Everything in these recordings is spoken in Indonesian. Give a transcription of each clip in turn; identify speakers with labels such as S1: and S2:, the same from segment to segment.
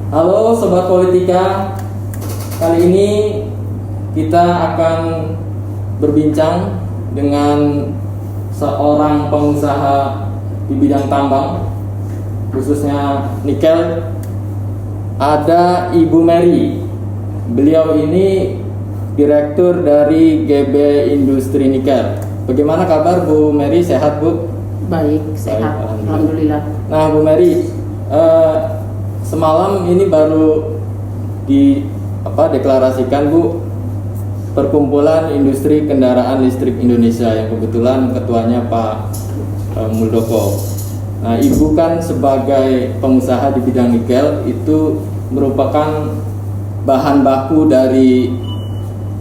S1: Halo Sobat Politika, kali ini kita akan berbincang dengan seorang pengusaha di bidang tambang, khususnya nikel. Ada Ibu Mary. Beliau ini direktur dari GB Industri Nikel. Bagaimana kabar Bu Mary? Sehat Bu?
S2: Baik, sehat. Alhamdulillah.
S1: Nah Bu Mary, semalam ini baru deklarasikan Bu, Perkumpulan Industri Kendaraan Listrik Indonesia, yang kebetulan ketuanya Pak Muldoko. Nah, Ibu kan sebagai pengusaha di bidang nikel itu merupakan bahan baku dari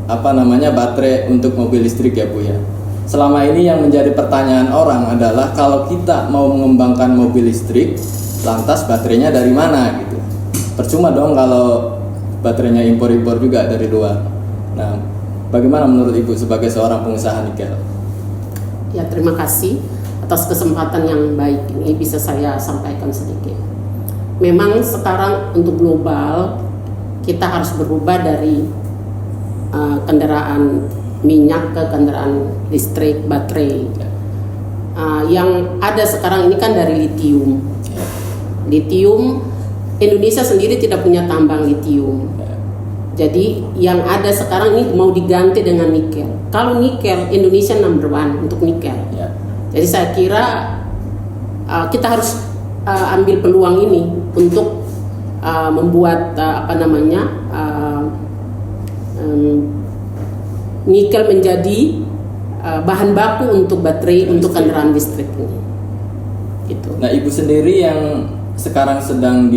S1: baterai untuk mobil listrik ya Bu ya. Selama ini yang menjadi pertanyaan orang adalah kalau kita mau mengembangkan mobil listrik, lantas baterainya dari mana gitu. Percuma dong kalau baterainya impor-impor juga dari luar. Nah, bagaimana menurut Ibu sebagai seorang pengusaha nikel?
S2: Ya, terima kasih atas kesempatan yang baik ini bisa saya sampaikan sedikit. Memang sekarang untuk global kita harus berubah dari kendaraan minyak ke kendaraan listrik baterai. Yang ada sekarang ini kan dari litium. Litium, Indonesia sendiri tidak punya tambang litium. Jadi yang ada sekarang ini mau diganti dengan nikel. Kalau nikel, Indonesia number one untuk nikel. Jadi saya kira kita harus ambil peluang ini untuk membuat nikel menjadi bahan baku untuk baterai untuk kendaraan listrik ini. Gitu. Nah,
S1: Ibu sendiri yang sekarang sedang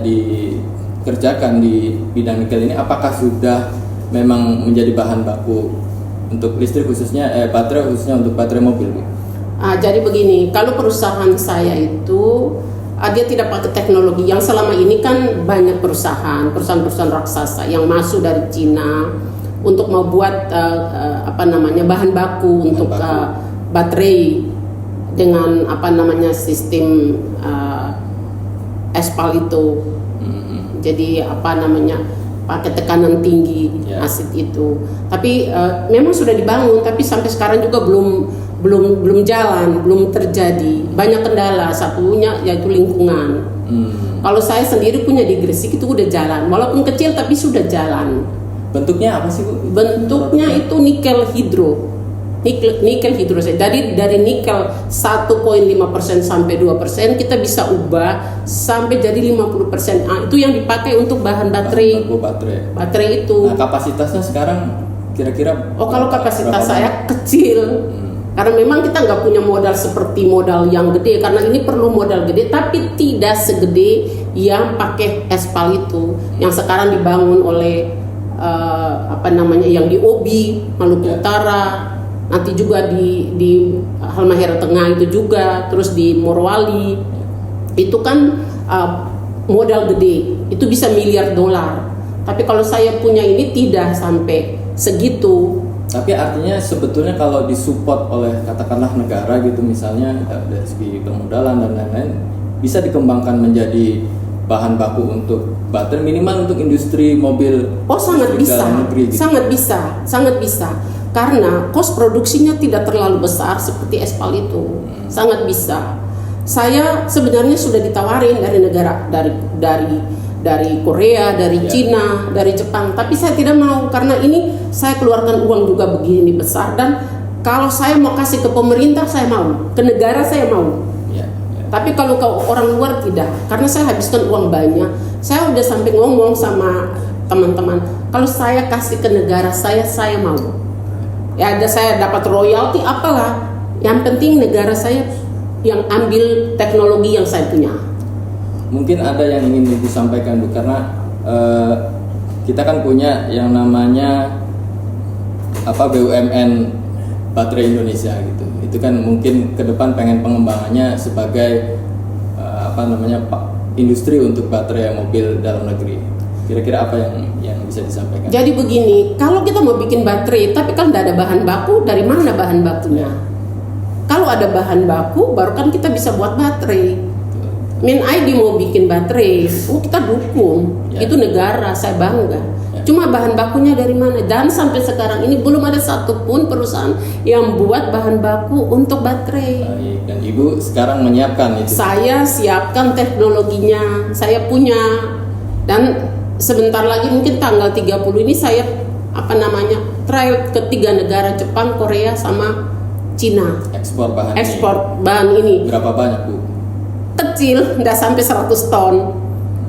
S1: dikerjakan di bidang nikel ini, apakah sudah memang menjadi bahan baku untuk listrik khususnya baterai khususnya untuk baterai mobil, Bu?
S2: Jadi begini, kalau perusahaan saya itu dia tidak pakai teknologi yang selama ini kan banyak perusahaan raksasa yang masuk dari Cina untuk membuat bahan baku untuk baterai dengan sistem aspal itu. Jadi pakai tekanan tinggi asid itu. Tapi memang sudah dibangun, tapi sampai sekarang juga belum jalan, belum terjadi. Banyak kendala, satunya yaitu lingkungan. Kalau saya sendiri punya di Gresik itu udah jalan, walaupun kecil tapi sudah jalan.
S1: Bentuknya apa sih Bu?
S2: Bentuknya itu nikel hidro. Nikel hidro. Dari nikel 1,5% sampai 2% kita bisa ubah sampai jadi 50%. Itu yang dipakai untuk bahan baterai. Baterai itu.
S1: Nah, kapasitasnya sekarang kira-kira?
S2: Kalau kapasitas saya kecil. Karena memang kita nggak punya modal seperti modal yang gede, karena ini perlu modal gede tapi tidak segede yang pakai aspal itu yang sekarang dibangun oleh yang di Obi Maluku Utara, nanti juga di Halmahera Tengah itu juga, terus di Morowali itu kan modal gede, itu bisa miliar dolar. Tapi kalau saya punya ini tidak sampai segitu.
S1: Tapi artinya sebetulnya kalau disupport oleh katakanlah negara gitu, misalnya dari segi permodalan dan lain-lain, bisa dikembangkan menjadi bahan baku untuk baterai minimal untuk industri mobil.
S2: Sangat bisa, negeri, gitu. sangat bisa. Karena kos produksinya tidak terlalu besar seperti aspal itu, sangat bisa. Saya sebenarnya sudah ditawarin dari negara, dari Korea, dari Cina, dari Jepang, tapi saya tidak mau karena ini saya keluarkan uang juga begini besar, dan kalau saya mau kasih ke pemerintah saya mau, ke negara saya mau. Tapi kalau ke orang luar tidak, karena saya habiskan uang banyak. Saya udah sampai ngomong sama teman-teman, kalau saya kasih ke negara saya mau. Ya ada saya dapat royalti apalah, yang penting negara saya yang ambil teknologi yang saya punya.
S1: Mungkin ada yang ingin Ibu sampaikan Bu, karena kita kan punya yang namanya BUMN Baterai Indonesia gitu. Itu kan mungkin ke depan pengen pengembangannya sebagai industri untuk baterai mobil dalam negeri. Kira-kira apa yang bisa disampaikan?
S2: Jadi begini, kalau kita mau bikin baterai tapi kan tidak ada bahan baku, dari mana bahan bakunya? Kalau ada bahan baku baru kan kita bisa buat baterai. Main ID mau bikin baterai, kita dukung.
S1: Ya.
S2: Itu negara, saya bangga.
S1: Ya.
S2: Cuma bahan bakunya dari mana? Dan sampai sekarang ini belum ada satupun perusahaan yang buat bahan baku untuk baterai.
S1: Baik, dan Ibu sekarang menyiapkan itu.
S2: Saya siapkan teknologinya, saya punya. Dan sebentar lagi mungkin tanggal 30 ini saya trial ke 3 negara, Jepang, Korea sama Cina.
S1: Ekspor bahan.
S2: Ekspor bahan ini.
S1: Berapa banyak, Bu?
S2: Kecil, nggak sampai 100 ton.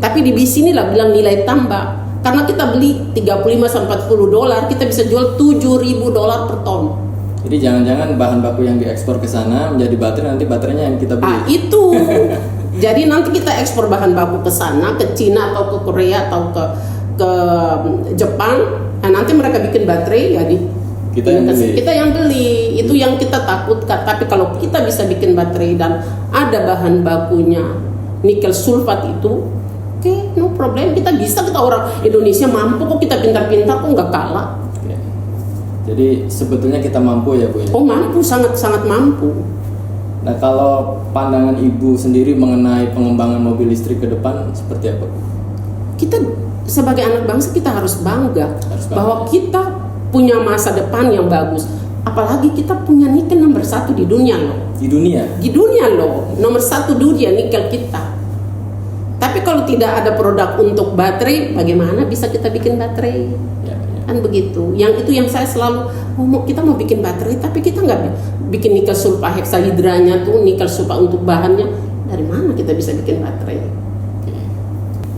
S2: Tapi di sini lah bilang nilai tambah. Karena kita beli 35 sampai 40 dolar, kita bisa jual 7.000 dolar per ton.
S1: Jadi jangan-jangan bahan baku yang diekspor ke sana menjadi baterai, nanti baterainya yang kita beli.
S2: Itu. Jadi nanti kita ekspor bahan baku ke sana, ke Cina atau ke Korea atau ke Jepang. Nah, nanti mereka bikin baterai, jadi kita yang beli. Itu yang kita takutkan. Tapi kalau kita bisa bikin baterai dan ada bahan bakunya nikel sulfat itu, oke, no problem. Kita orang Indonesia mampu kok, kita pintar-pintar kok, nggak kalah.
S1: Oke. Jadi sebetulnya kita mampu ya, Bu ya?
S2: Oh, mampu, sangat-sangat mampu.
S1: Nah, kalau pandangan Ibu sendiri mengenai pengembangan mobil listrik ke depan seperti apa, Bu?
S2: Kita sebagai anak bangsa kita harus bangga bahwa kita punya masa depan yang bagus. Apalagi kita punya nikel nomor 1 di dunia loh.
S1: Di dunia?
S2: Di dunia loh, nomor 1 dunia nikel kita. Tapi kalau tidak ada produk untuk baterai, bagaimana bisa kita bikin baterai?
S1: Ya.
S2: Kan begitu. Yang itu yang saya selalu kita mau bikin baterai, tapi kita nggak bikin nikel sulfa heksahidranya tuh, nikel sulfa untuk bahannya. Dari mana kita bisa bikin baterai?
S1: Oke.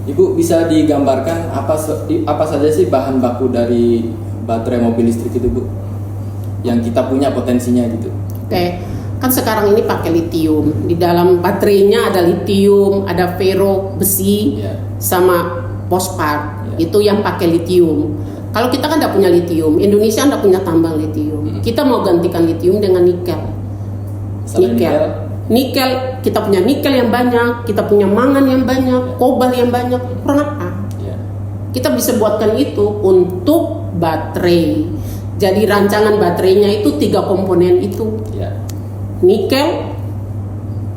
S1: Ibu bisa digambarkan apa saja sih bahan baku dari baterai mobil listrik itu, Bu? Yang kita punya potensinya gitu.
S2: Oke. Kan sekarang ini pakai litium. Di dalam baterainya ada litium, ada ferro, besi, sama fosfat. Itu yang pakai litium. Kalau kita kan tidak punya litium, Indonesia tidak punya tambang litium. Kita mau gantikan litium dengan nikel. Nikel, kita punya nikel yang banyak, kita punya mangan yang banyak, kobalt yang banyak, kurang apa? Kita bisa buatkan itu untuk baterai. Jadi rancangan baterainya itu 3 komponen itu, nikel,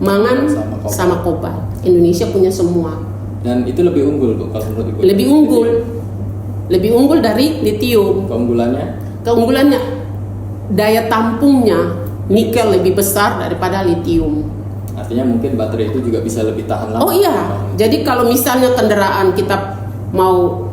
S2: mangan, sama kobalt. Indonesia punya semua.
S1: Dan itu lebih unggul, Bu, kalau menurut Ibu?
S2: Lebih unggul dari litium. Keunggulannya daya tampungnya nikel lebih besar daripada litium.
S1: Artinya mungkin baterai itu juga bisa lebih tahan lama.
S2: Oh iya. Jadi kalau misalnya kendaraan kita mau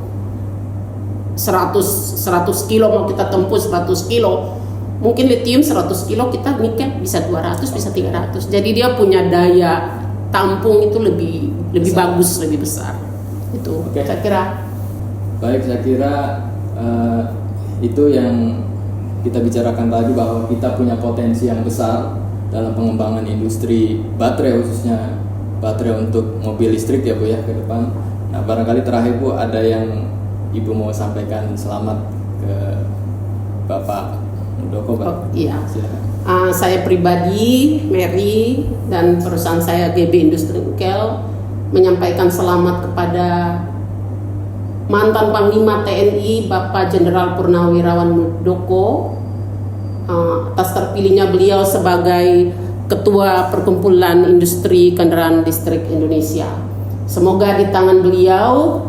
S2: 100 kilo, mau kita tempuh 100 kilo, mungkin litium 100 kilo, kita nikel bisa 200, bisa 300. Jadi dia punya daya tampung itu lebih bagus, lebih besar. Itu saya kira.
S1: Baik, saya kira itu yang kita bicarakan tadi, bahwa kita punya potensi yang besar dalam pengembangan industri baterai, khususnya baterai untuk mobil listrik ya, Bu ya, ke depan. Nah, barangkali terakhir, Bu, ada yang Ibu mau sampaikan selamat ke Bapak Muldoko, Pak?
S2: Iya. Saya pribadi, Mary, dan perusahaan saya GB Industri Nikel menyampaikan selamat kepada mantan Panglima TNI Bapak Jenderal Purnawirawan Muldoko atas terpilihnya beliau sebagai Ketua Perkumpulan Industri Kendaraan Listrik Indonesia. Semoga di tangan beliau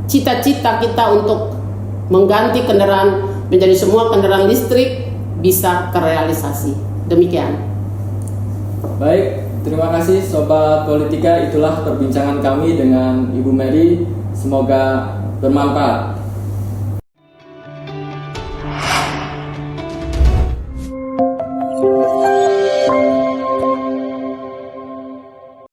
S2: cita-cita kita untuk mengganti kendaraan menjadi semua kendaraan listrik bisa terrealisasi. Demikian.
S1: Baik, terima kasih Sobat Politika. Itulah perbincangan kami dengan Ibu Mary. Semoga bermanfaat.